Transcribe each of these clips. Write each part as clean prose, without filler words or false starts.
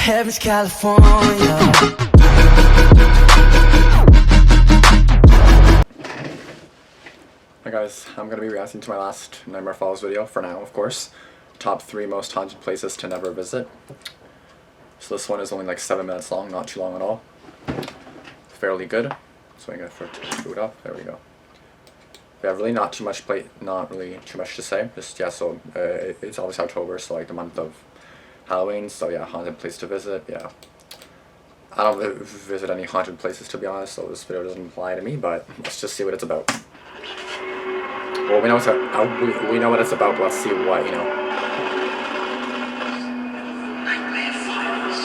Heaven's California. Hi guys, I'm going to be reacting to my last Nightmare Falls video, for now of course. Top 3 most haunted places to never visit. So this one is only like 7 minutes long, not too long at all. Fairly good. So I'm going to for it to boot up, there we go. Yeah, really not too much to say. Just, yeah, so it's always October, so like the month of Halloween, so yeah, haunted place to visit, yeah. I don't visit any haunted places to be honest, so this video doesn't apply to me, but let's just see what it's about. Well, we know we know what it's about, but let's see what, you know. Nightmare Falls.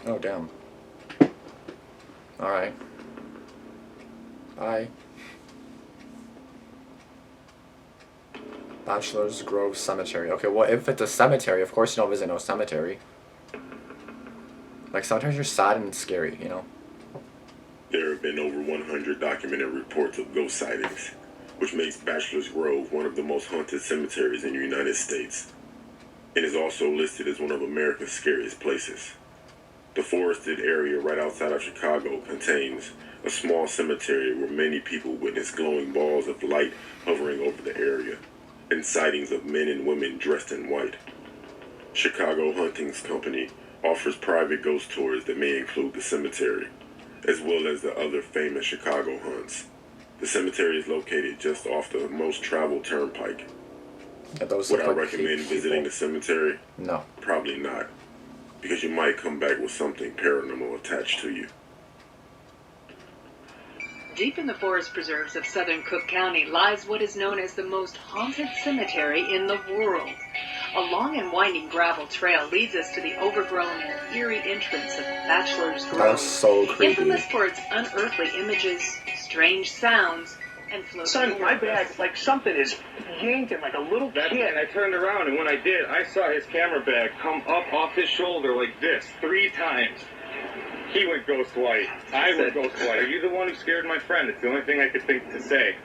Oh, damn. Alright. Bye. Bachelor's Grove Cemetery. Okay, well, if it's a cemetery, of course you don't visit no cemetery. Like, cemeteries are sad and scary, you know? There have been over 100 documented reports of ghost sightings, which makes Bachelor's Grove one of the most haunted cemeteries in the United States. It is also listed as one of America's scariest places. The forested area right outside of Chicago contains a small cemetery where many people witness glowing balls of light hovering over the area, and sightings of men and women dressed in white. Chicago Huntings Company offers private ghost tours that may include the cemetery, as well as the other famous Chicago hunts. The cemetery is located just off the most traveled turnpike. Yeah, would I recommend visiting the cemetery? No. Probably not, because you might come back with something paranormal attached to you. Deep in the forest preserves of southern Cook County lies what is known as the most haunted cemetery in the world. A long and winding gravel trail leads us to the overgrown and eerie entrance of Bachelor's Grove. That's so creepy. Infamous for its unearthly images, strange sounds, and floating. Son, my bag, like something is yanking like a little kid. And I turned around, and when I did, I saw his camera bag come up off his shoulder like this 3 times. He went ghost white. I went ghost white. Are you the one who scared my friend? It's the only thing I could think to say.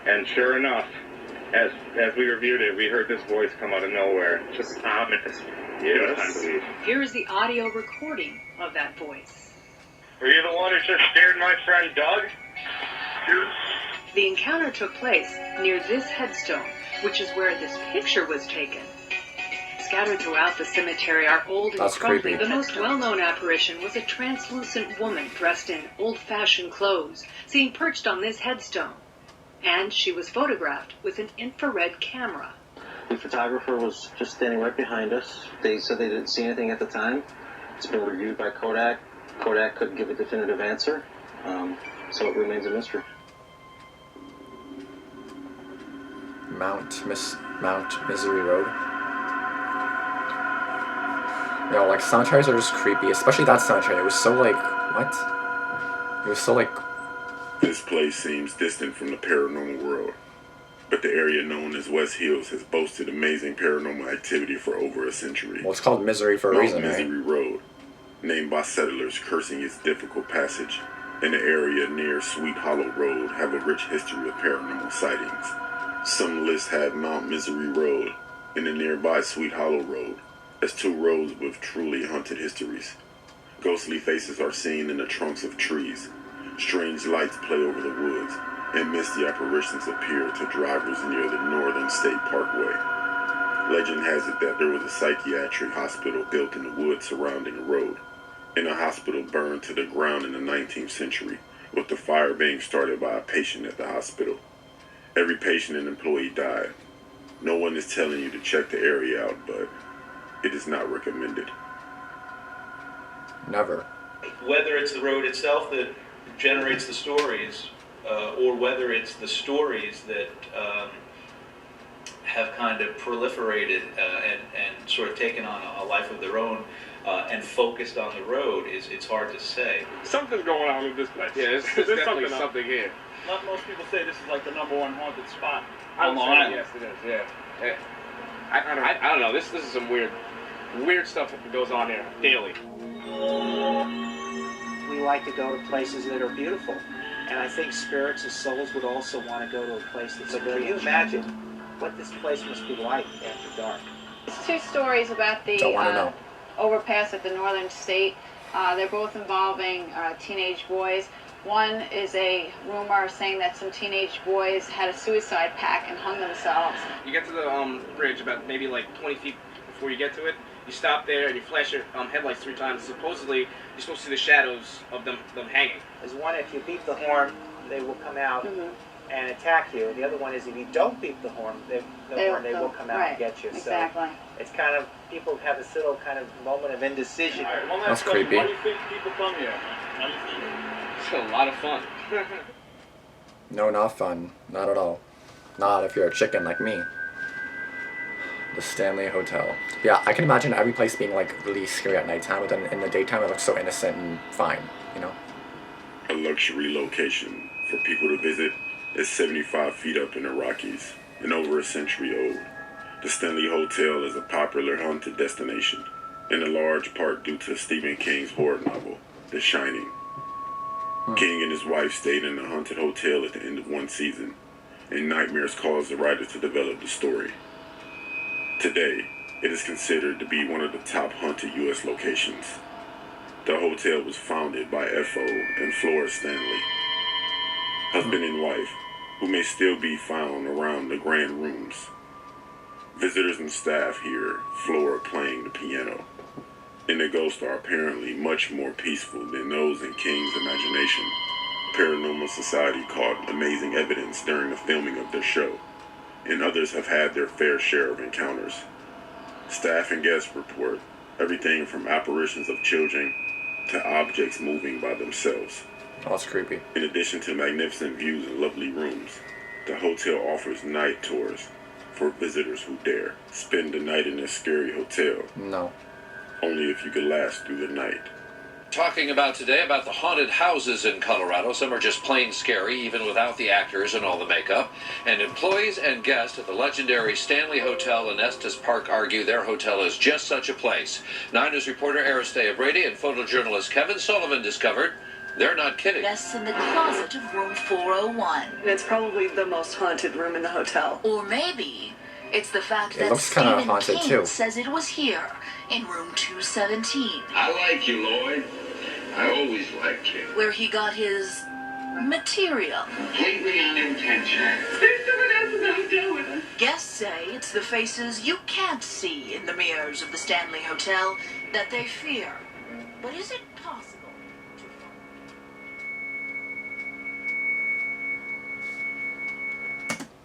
And sure enough, as we reviewed it, we heard this voice come out of nowhere. Just ominous. Yes. Here is the audio recording of that voice. Were you the one who just scared my friend Doug? The encounter took place near this headstone, which is where this picture was taken. Scattered throughout the cemetery are old and crumbly. The most well-known apparition was a translucent woman dressed in old-fashioned clothes, seen perched on this headstone. And she was photographed with an infrared camera. The photographer was just standing right behind us. They said they didn't see anything at the time. It's been reviewed by Kodak. Kodak couldn't give a definitive answer, so it remains a mystery. Mount Misery Road. Yo, like, cemeteries are just creepy, especially that cemetery. It was so, like, what? It was so, like... This place seems distant from the paranormal world, but the area known as West Hills has boasted amazing paranormal activity for over a century. Well, it's called Misery for a reason, right? Misery Road, named by settlers cursing its difficult passage, and the area near Sweet Hollow Road have a rich history of paranormal sightings. Some lists have Mount Misery Road and the nearby Sweet Hollow Road as 2 roads with truly haunted histories. Ghostly faces are seen in the trunks of trees, strange lights play over the woods, and misty apparitions appear to drivers near the Northern State Parkway. Legend has it that there was a psychiatric hospital built in the woods surrounding the road, and the hospital burned to the ground in the 19th century, with the fire being started by a patient at the hospital. Every patient and employee died. No one is telling you to check the area out, but it is not recommended. Never. Whether it's the road itself that generates the stories, or whether it's the stories that have kind of proliferated and sort of taken on a life of their own and focused on the road, it's hard to say. Something's going on with this place. Yeah, there's definitely something here. Not most people say this is like the #1 haunted spot. I would say yes, it is. Yeah. I don't know. This is some weird stuff that goes on here daily. We like to go to places that are beautiful, and I think spirits and souls would also want to go to a place that's. But can you imagine what this place must be like after dark. It's two stories about the overpass at the Northern State. They're both involving teenage boys. One is a rumor saying that some teenage boys had a suicide pact and hung themselves. You get to the bridge about maybe like 20 feet before you get to it. You stop there and you flash your headlights 3 times. Supposedly, you're supposed to see the shadows of them hanging. There's one, if you beep the horn, they will come out and attack you. The other one is if you don't beep the horn, they will come out and get you. Exactly. So it's kind of, people have this little kind of moment of indecision. All right, one That's last question. creepy. Why do you think people come here? It's a lot of fun. No, not fun. Not at all. Not if you're a chicken like me. The Stanley Hotel. Yeah, I can imagine every place being like really scary at nighttime, but then in the daytime it looks so innocent and fine, you know? A luxury location for people to visit is 75 feet up in the Rockies and over a century old. The Stanley Hotel is a popular haunted destination, in a large part due to Stephen King's horror novel, The Shining. King and his wife stayed in the haunted hotel at the end of one season, and nightmares caused the writer to develop the story. Today, it is considered to be one of the top haunted U.S. locations. The hotel was founded by F.O. and Flora Stanley, husband and wife, who may still be found around the grand rooms. Visitors and staff hear Flora playing the piano, and the ghosts are apparently much more peaceful than those in King's imagination. Paranormal Society caught amazing evidence during the filming of their show, and others have had their fair share of encounters. Staff and guests report everything from apparitions of children to objects moving by themselves. Oh, that's creepy. In addition to magnificent views and lovely rooms, the hotel offers night tours for visitors who dare spend the night in this scary hotel. No. Only if you could last through the night. Talking about today about the haunted houses in Colorado. Some are just plain scary, even without the actors and all the makeup. And employees and guests at the legendary Stanley Hotel in Estes Park argue their hotel is just such a place. 9 News reporter Aristea Brady and photojournalist Kevin Sullivan discovered they're not kidding. Guests in the closet of room 401. It's probably the most haunted room in the hotel. Or maybe it's the fact It that looks kind of Stephen haunted King too. says it was here in room 217. I like you, Lloyd. I always liked you. Where he got his material. Completely unintentional. There's someone else in the hotel with us. Guests say it's the faces you can't see in the mirrors of the Stanley Hotel that they fear. But is it possible?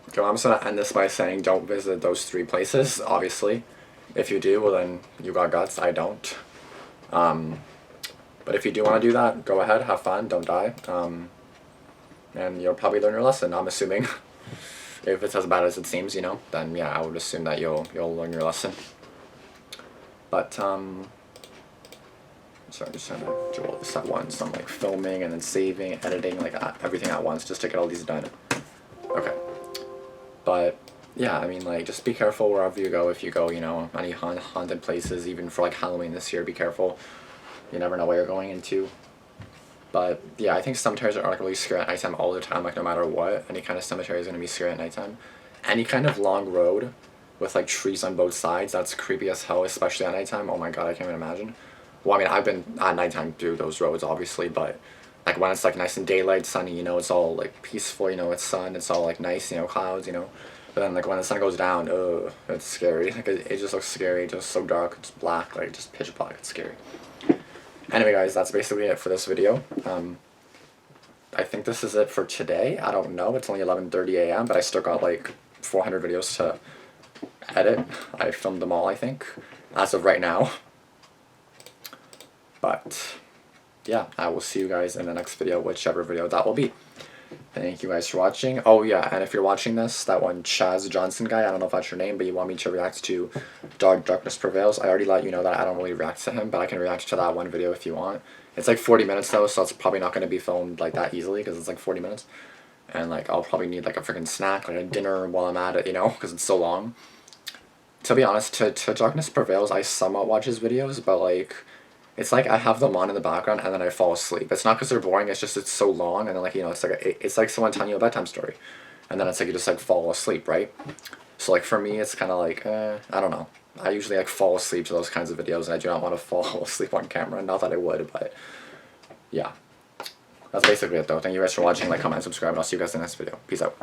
Okay, well, I'm just going to end this by saying don't visit those 3 places, obviously. If you do, well then you got guts, I don't. But if you do want to do that, go ahead, have fun, don't die. And you'll probably learn your lesson, I'm assuming. If it's as bad as it seems, you know, then yeah, I would assume that you'll learn your lesson. But, sorry, I'm just trying to do all this at once. I'm like filming and then saving, editing, like everything at once just to get all these done. Okay. But yeah, I mean, like, just be careful wherever you go. If you go, you know, any haunted places, even for like Halloween this year, be careful. You never know where you're going into. But yeah, I think cemeteries are like really scary at nighttime all the time. Like no matter what, any kind of cemetery is gonna be scary at nighttime. Any kind of long road with like trees on both sides, that's creepy as hell, especially at nighttime. Oh my god, I can't even imagine. Well, I mean, I've been at nighttime through those roads, obviously, but like when it's like nice and daylight, sunny, you know, it's all like peaceful, you know, it's sun, it's all like nice, you know, clouds, you know. But then like when the sun goes down, it's scary. Like it just looks scary, just so dark, it's black, like just pitch black, it's scary. Anyway guys, that's basically it for this video. I think this is it for today. I don't know, it's only 11:30 a.m. but I still got like 400 videos to edit. I filmed them all, I think, as of right now. But yeah, I will see you guys in the next video, whichever video that will be. Thank you guys for watching. Oh yeah, and if you're watching this, that one Chaz Johnson guy, I don't know if that's your name, but you want me to react to Darkness Prevails, I already let you know that I don't really react to him, but I can react to that one video if you want. It's like 40 minutes though, so it's probably not going to be filmed like that easily, because it's like 40 minutes. And like, I'll probably need like a freaking snack, like a dinner while I'm at it, you know, because it's so long. To be honest, to Darkness Prevails, I somewhat watch his videos, but like, it's like I have them on in the background and then I fall asleep. It's not because they're boring, it's just it's so long, and then like, you know, it's like someone telling you a bedtime story. And then it's like you just like fall asleep, right? So like for me, it's kind of like, I don't know. I usually like fall asleep to those kinds of videos, and I do not want to fall asleep on camera. Not that I would, but yeah. That's basically it though. Thank you guys for watching. Like, comment, and subscribe, and I'll see you guys in the next video. Peace out.